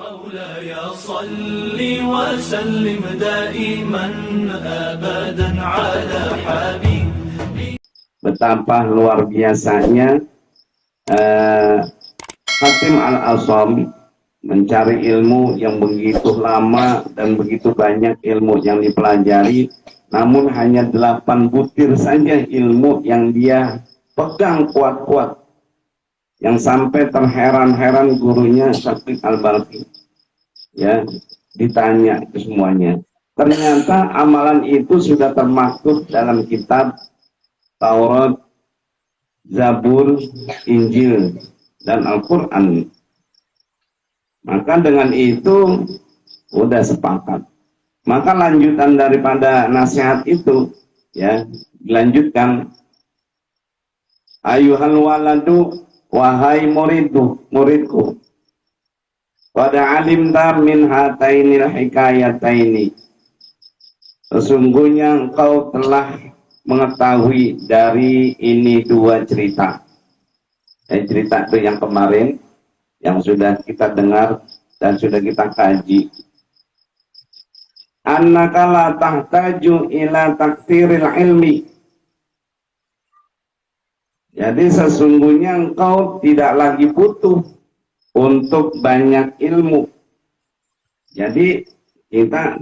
مولاي صل وسلم دائما أبدا على حبيبي. Betapa luar biasanya Hatim Al-Asam mencari ilmu yang begitu lama dan begitu banyak ilmu yang dipelajari, namun hanya 8 butir saja ilmu yang dia pegang kuat-kuat, yang sampai terheran-heran gurunya Syafiq Al-Balkhi ya ditanya itu semuanya. Ternyata amalan itu sudah termaktub dalam kitab Taurat, Zabur, Injil, dan Al-Quran. Maka dengan itu udah sepakat. Maka lanjutan daripada nasihat itu ya dilanjutkan, ayuhal waladu, wahai muridku, pada alimta min hatainil hikayataini, sesungguhnya engkau telah mengetahui dari ini 2 cerita. Cerita itu yang kemarin yang sudah kita dengar dan sudah kita kaji. Annaka la tahtaju ila takthiril ilmi. Jadi sesungguhnya engkau tidak lagi butuh untuk banyak ilmu. Jadi kita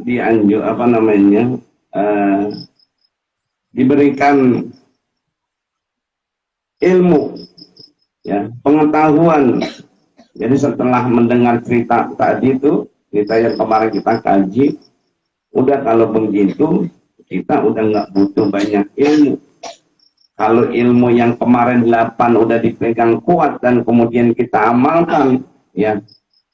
diberikan ilmu ya, pengetahuan. Jadi setelah mendengar cerita tadi itu, cerita yang kemarin kita kaji, udah kalau begitu kita udah nggak butuh banyak ilmu. Kalau ilmu yang kemarin 8 udah dipegang kuat dan kemudian kita amalkan ya,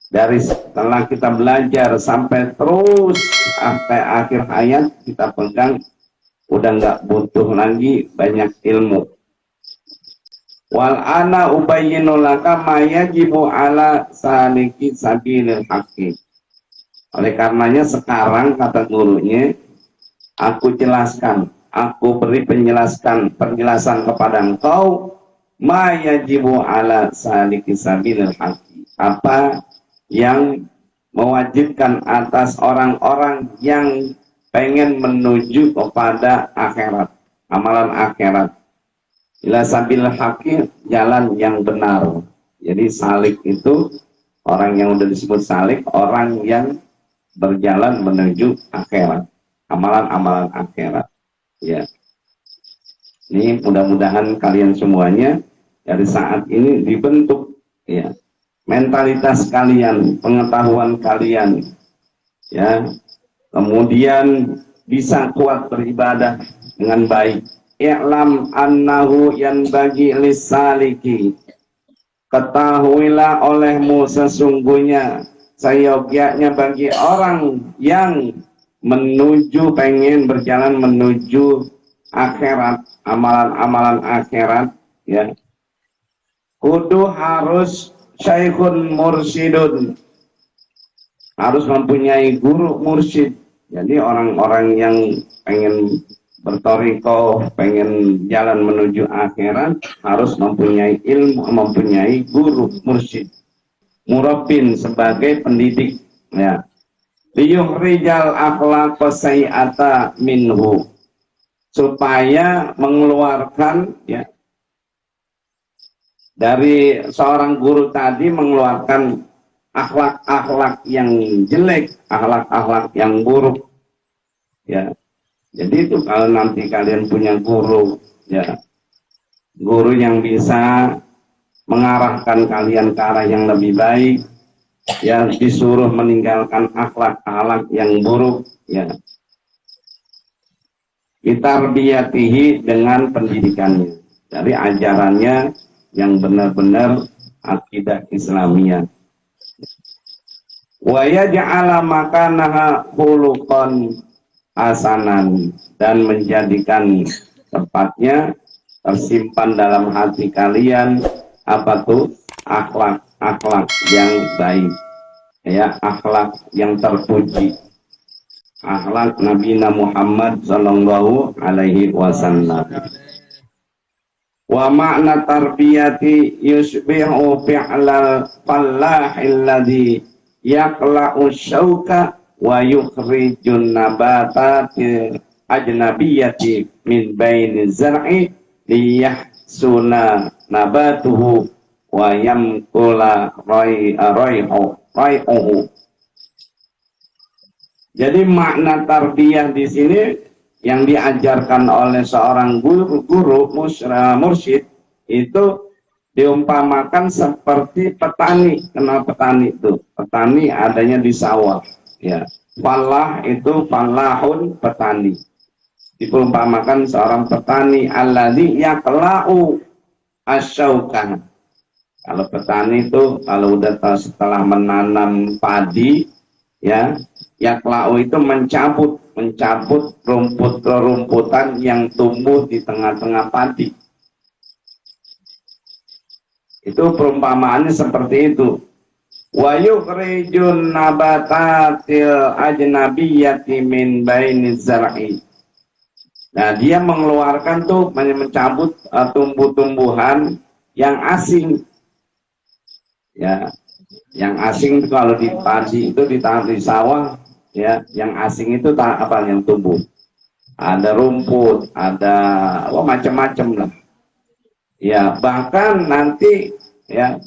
dari setelah kita belajar sampai terus sampai akhir hayat kita pegang, udah nggak butuh lagi banyak ilmu. Wal ana ubayyinu laka ma yajibu ala saliki sabilil haqqi. Oleh karenanya sekarang kata gurunya, aku jelaskan, aku beri penjelasan kepada engkau ma yajibu ala saliki sabilil haqqi. Apa yang mewajibkan atas orang-orang yang pengen menuju kepada akhirat, amalan akhirat. Ila sabil haqqi, jalan yang benar. Jadi salik itu orang yang udah disebut salik, orang yang berjalan menuju akhirat, amalan-amalan akhirat. Ya. Ini mudah-mudahan kalian semuanya dari saat ini dibentuk ya, mentalitas kalian, pengetahuan kalian ya. Kemudian bisa kuat beribadah dengan baik. I'lam annahu yanbaghi lisaliki, ketahuilah olehmu sesungguhnya seyogyanya bagi orang yang menuju, pengen berjalan menuju akhirat, amalan-amalan akhirat ya, kudu harus syaikhun mursyidun, harus mempunyai guru mursyid. Jadi orang-orang yang pengen bertoriko, pengen jalan menuju akhirat harus mempunyai ilmu, mempunyai guru mursyid, murabbin sebagai pendidik ya. Liyukhrijal akhlaq sayyi'ata minhu, supaya mengeluarkan ya, dari seorang guru tadi mengeluarkan akhlak-akhlak yang jelek, akhlak-akhlak yang buruk ya. Jadi itu kalau nanti kalian punya guru ya, guru yang bisa mengarahkan kalian ke arah yang lebih baik ya, disuruh meninggalkan akhlak-akhlak yang buruk ya, bitarbiyatihi, dengan pendidikannya, dari ajarannya yang benar-benar akidah Islamiyah. Wa yaj'ala makanaha khuluqan hasanan, dan menjadikan tempatnya tersimpan dalam hati kalian apa tuh, akhlak-akhlak yang baik ya, akhlak yang terpuji, akhlak Nabi Muhammad sallallahu alaihi wasallam. Wa makna tarbiyati yusbihu fi'lal fallah alladhi yaqla'u syauka wa yukhrijun nabatati ajnabiyati min baini zar'i liyahsuna nabatuhu wa yamkula rai'uhu. Jadi makna tarbiyah di sini yang diajarkan oleh seorang guru mursyid itu diumpamakan seperti petani. Kenal petani itu? Petani adanya di sawah. Ya, falah itu falahun petani. Diumpamakan seorang petani alladzi yaqla'u asyaukan. Kalau petani itu kalau udah setelah menanam padi, ya, yaqla'u itu mencabut rumputan yang tumbuh di tengah-tengah padi. Itu perumpamaannya seperti itu. Wa yukhrijun nabatatil ajnabiyyati min baini zar'i. Nah, dia mengeluarkan tuh mencabut tumbuh-tumbuhan yang asing. Ya, yang asing itu kalau di padi itu di sawah, ya, yang asing itu apa yang tumbuh? Ada rumput, ada macam-macam lah. Ya, bahkan nanti ya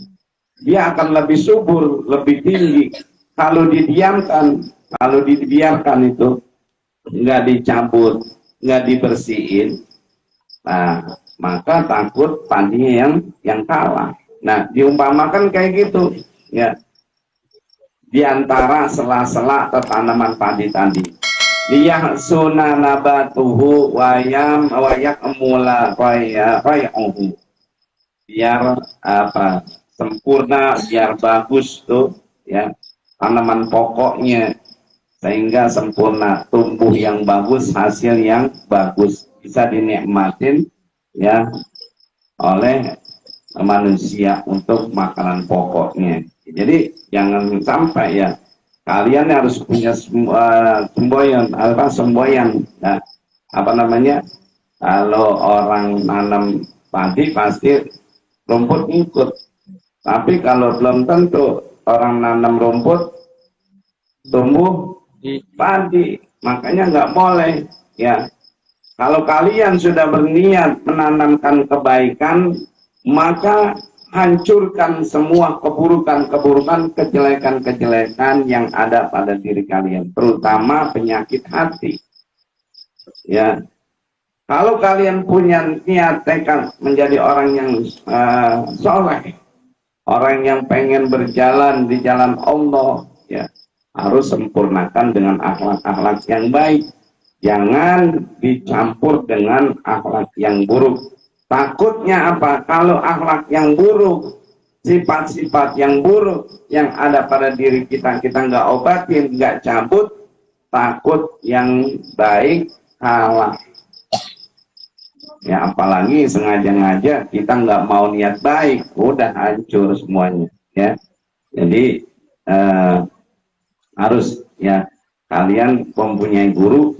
dia akan lebih subur, lebih tinggi kalau didiamkan, kalau dibiarkan itu nggak dicabut, nggak dibersihin. Nah, maka takut padinya yang kalah. Nah, diumpamakan kayak gitu, ya. Di antara sela-sela tanaman padi tadi. Liyahsuna nabatuhu wa yakmula rai'uhu. Biar apa? Sempurna, biar bagus tuh, ya. Tanaman pokoknya sehingga sempurna, tumbuh yang bagus, hasil yang bagus, bisa dinikmatin ya oleh manusia untuk makanan pokoknya. Jadi jangan sampai ya kalian harus punya semboyan, nah, apa namanya, kalau orang nanam padi pasti rumput ikut, tapi kalau belum tentu orang nanam rumput tumbuh di padi, makanya nggak boleh ya. Kalau kalian sudah berniat menanamkan kebaikan, maka hancurkan semua keburukan-keburukan, kejelekan-kejelekan yang ada pada diri kalian, terutama penyakit hati. Ya, kalau kalian punya niat tekad menjadi orang yang soleh, orang yang pengen berjalan di jalan Allah, ya, harus sempurnakan dengan akhlak-akhlak yang baik. Jangan dicampur dengan akhlak yang buruk. Takutnya apa? Kalau akhlak yang buruk, sifat-sifat yang buruk yang ada pada diri kita, kita nggak obatin, nggak cabut, takut yang baik kalah. Ya, apalagi sengaja-ngaja kita nggak mau niat baik, udah hancur semuanya. Ya, jadi harus ya kalian mempunyai guru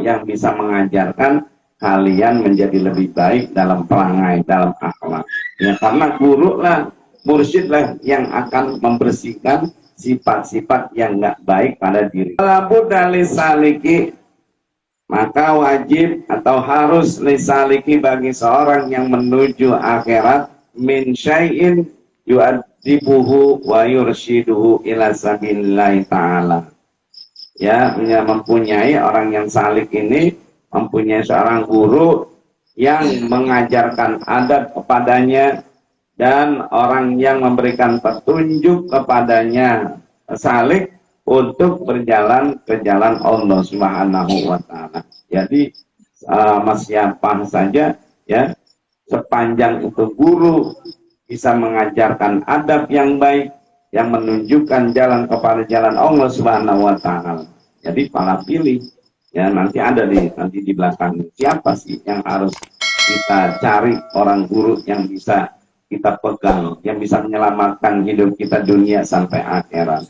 yang bisa mengajarkan kalian menjadi lebih baik dalam perangai, dalam akhlak. Ya, karena guru lah, mursyid lah yang akan membersihkan sifat-sifat yang nggak baik pada diri. Kalau lisaliki, maka wajib atau harus lisaliki bagi seorang yang menuju akhirat min syai'in yu'adzibuhu wa yurshiduhu ila sabilillahi ta'ala. Ya, mempunyai orang yang salik ini mempunyai seorang guru yang mengajarkan adab kepadanya dan orang yang memberikan petunjuk kepadanya salik untuk berjalan ke jalan Allah Subhanahu wa taala. Jadi siapa saja ya, sepanjang itu guru bisa mengajarkan adab yang baik yang menunjukkan jalan kepada jalan Allah Subhanahu wa taala. Jadi para pilih ya, nanti ada nanti di belakang siapa sih yang harus kita cari, orang guru yang bisa kita pegang, yang bisa menyelamatkan hidup kita dunia sampai akhirat.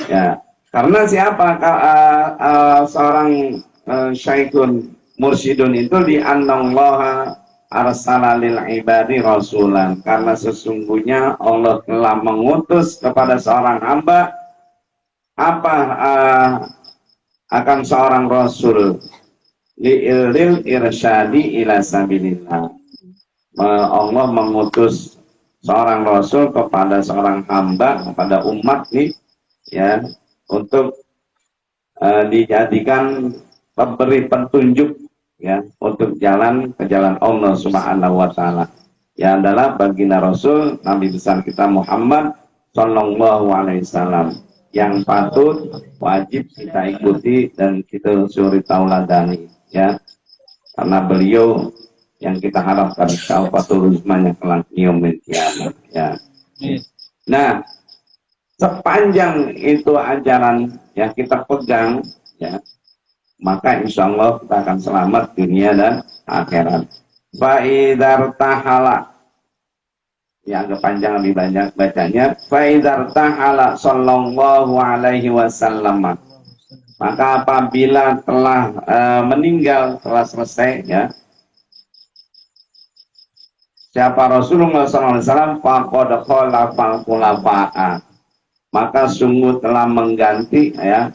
Ya, karena siapa seorang syaikhun mursyidun itu di annallaha arsala lil ibadi rasulan, karena sesungguhnya Allah telah mengutus kepada seorang hamba apa akan seorang rasul li'ilil irsyadi ila sabilillah. Allah mengutus seorang rasul kepada seorang hamba, kepada umat nih ya, untuk dijadikan pemberi petunjuk ya, untuk jalan ke jalan Allah Subhanahu wa taala. Ya adalah baginda Rasul Nabi besar kita Muhammad sallallahu alaihi wasallam yang patut wajib kita ikuti dan kita suri tauladani ya. Karena beliau yang kita harapkan syafaatul uzmanya kelak yaumil kiamat ya. Nah, sepanjang itu ajaran yang kita pegang ya, maka insya Allah kita akan selamat dunia dan akhirat. Faidar tahala, yang agak panjang lebih banyak bacanya. Faidar tahala sallallahu alaihi wasallam, maka apabila telah meninggal, telah selesai ya, siapa Rasulullah SAW, faqad khalafal khulafa'a, maka sungguh telah mengganti ya,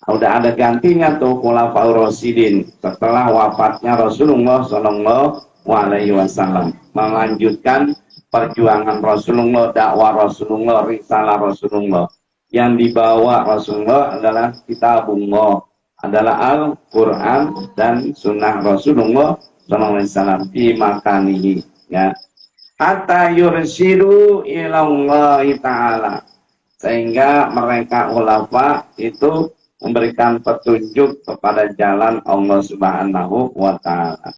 udah ada gantinya tuh khulafaur rasyidin setelah wafatnya Rasulullah sallallahu alaihi wasallam, melanjutkan perjuangan Rasulullah, dakwah Rasulullah, risalah Rasulullah. Yang dibawa Rasulullah adalah kitabullah, adalah Al-Quran dan sunnah Rasulullah sallallahu alaihi wasallam di makanihi ya, hatta yursidu ilallahi ta'ala, sehingga mereka khulafa itu memberikan petunjuk kepada jalan Allah Subhanahu wa ta'ala.